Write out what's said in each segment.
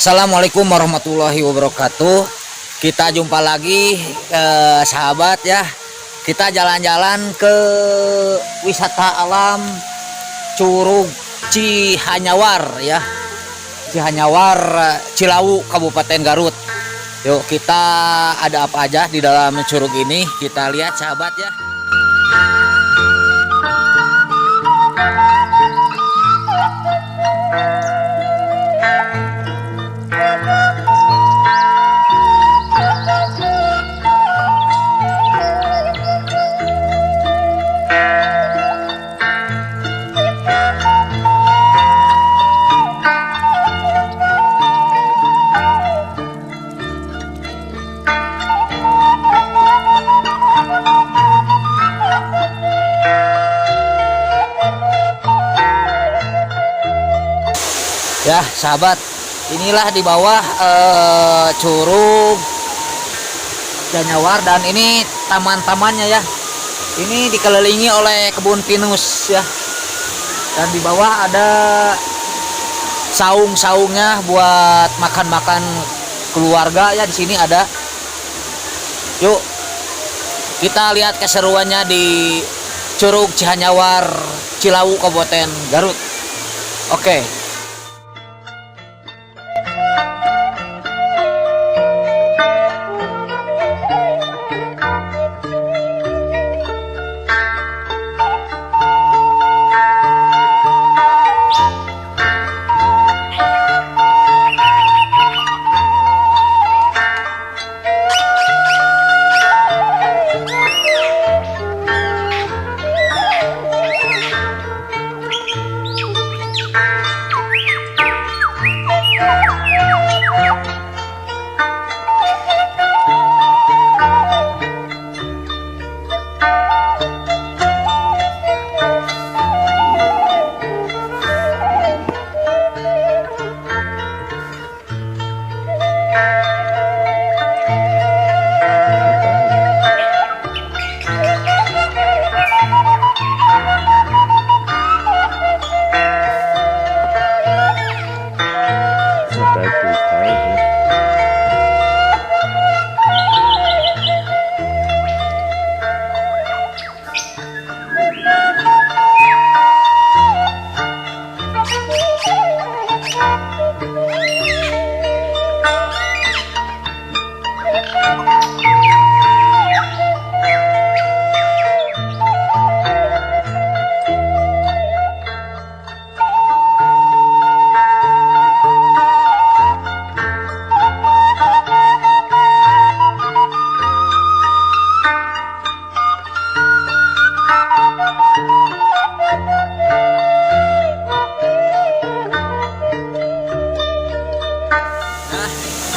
Assalamualaikum warahmatullahi wabarakatuh. Kita jumpa lagi sahabat ya. Kita jalan-jalan ke wisata alam Curug Cihanyawar ya. Cihanyawar, Cilawu, Kabupaten Garut. Yuk kita ada apa aja di dalam curug ini, kita lihat sahabat ya. Ya sahabat, inilah di bawah Curug Cihanyawar, dan ini taman-tamannya ya. Ini dikelilingi oleh kebun pinus ya. Dan di bawah ada saung-saungnya buat makan-makan keluarga ya. Di sini ada. Yuk kita lihat keseruannya di Curug Cihanyawar, Cilawu, Kabupaten Garut. Oke.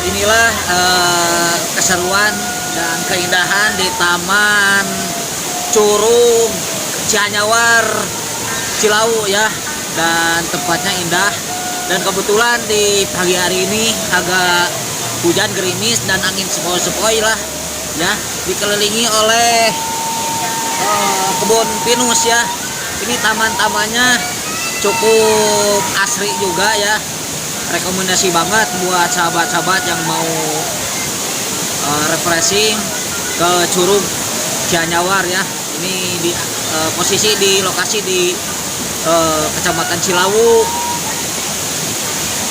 Inilah keseruan dan keindahan di Taman Curug Cihanyawar, Cilawu ya. Dan tempatnya indah, dan kebetulan di pagi hari ini agak hujan gerimis dan angin sepoi-sepoi lah ya. Dikelilingi oleh kebun pinus ya. Ini taman-tamannya cukup asri juga ya. Rekomendasi banget buat sahabat-sahabat yang mau refreshing ke Curug Cihanyawar ya. Ini di posisi di lokasi di Kecamatan Cilawu,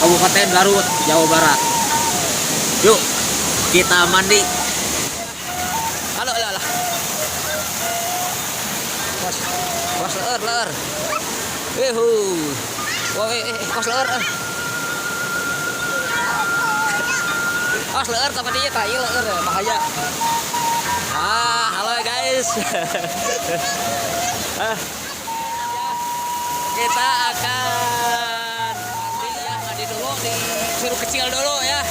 Kabupaten Garut, Jawa Barat. Yuk kita mandi. Halo lah. Was leer. Kos leer. Leer sama dia tak leer bahaya. Halo guys. Kita akan mandi dulu di curug kecil dulu ya.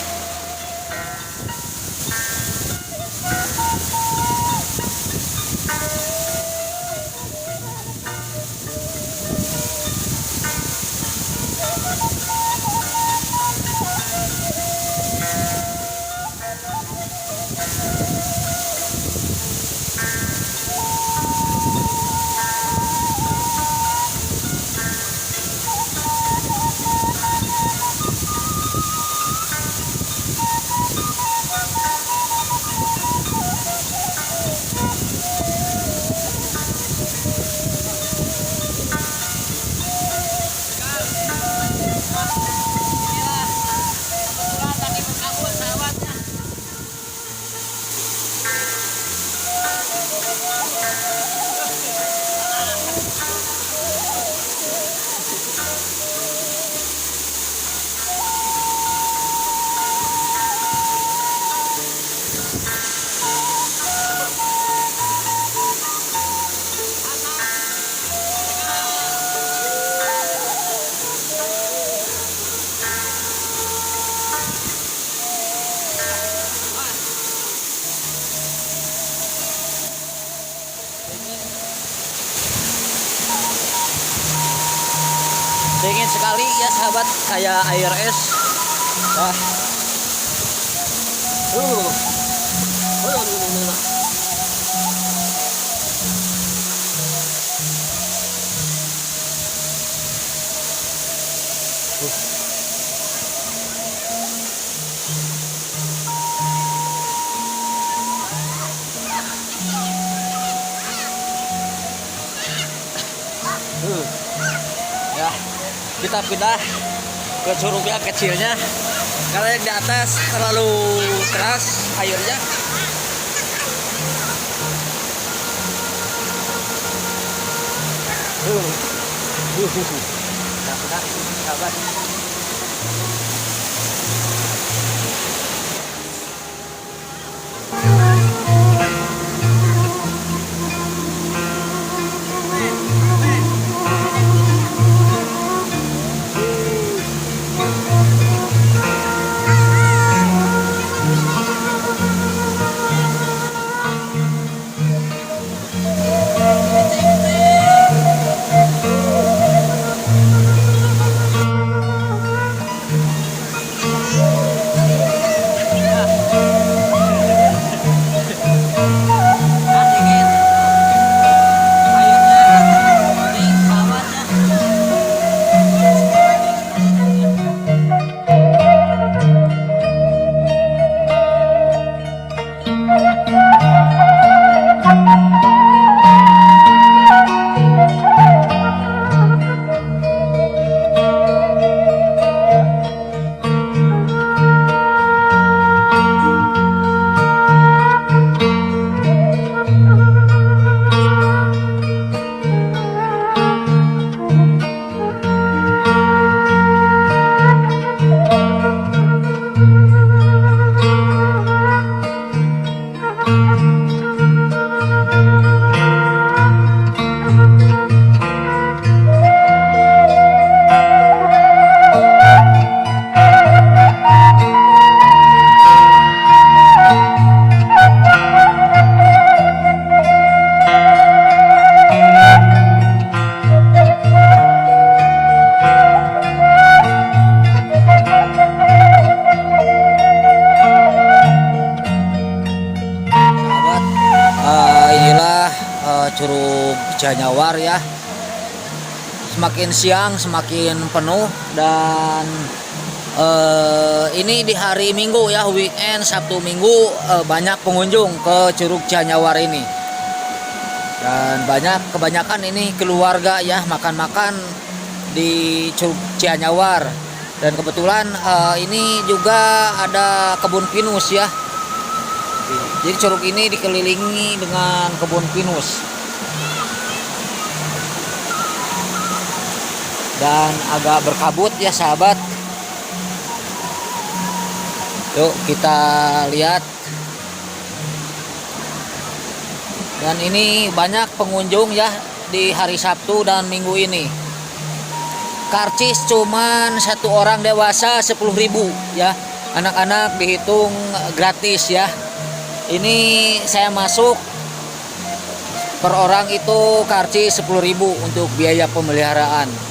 Dingin sekali ya sahabat, kayak air es. Wah. Ya, kita pindah ke curug yang kecilnya karena yang di atas terlalu keras airnya. Nah, sahabat. Curug Cianyawar ya, semakin siang semakin penuh. Dan ini di hari Minggu ya, weekend Sabtu Minggu, banyak pengunjung ke Curug Cianyawar ini. Dan kebanyakan ini keluarga ya, makan-makan di Curug Cianyawar. Dan kebetulan ini juga ada kebun pinus ya. Jadi curug ini dikelilingi dengan kebun pinus. Dan agak berkabut ya sahabat. Yuk kita lihat. Dan ini banyak pengunjung ya di hari Sabtu dan Minggu ini. Karcis cuman satu orang dewasa 10.000 ya. Anak-anak dihitung gratis ya. Ini saya masuk per orang itu karcis 10.000 untuk biaya pemeliharaan.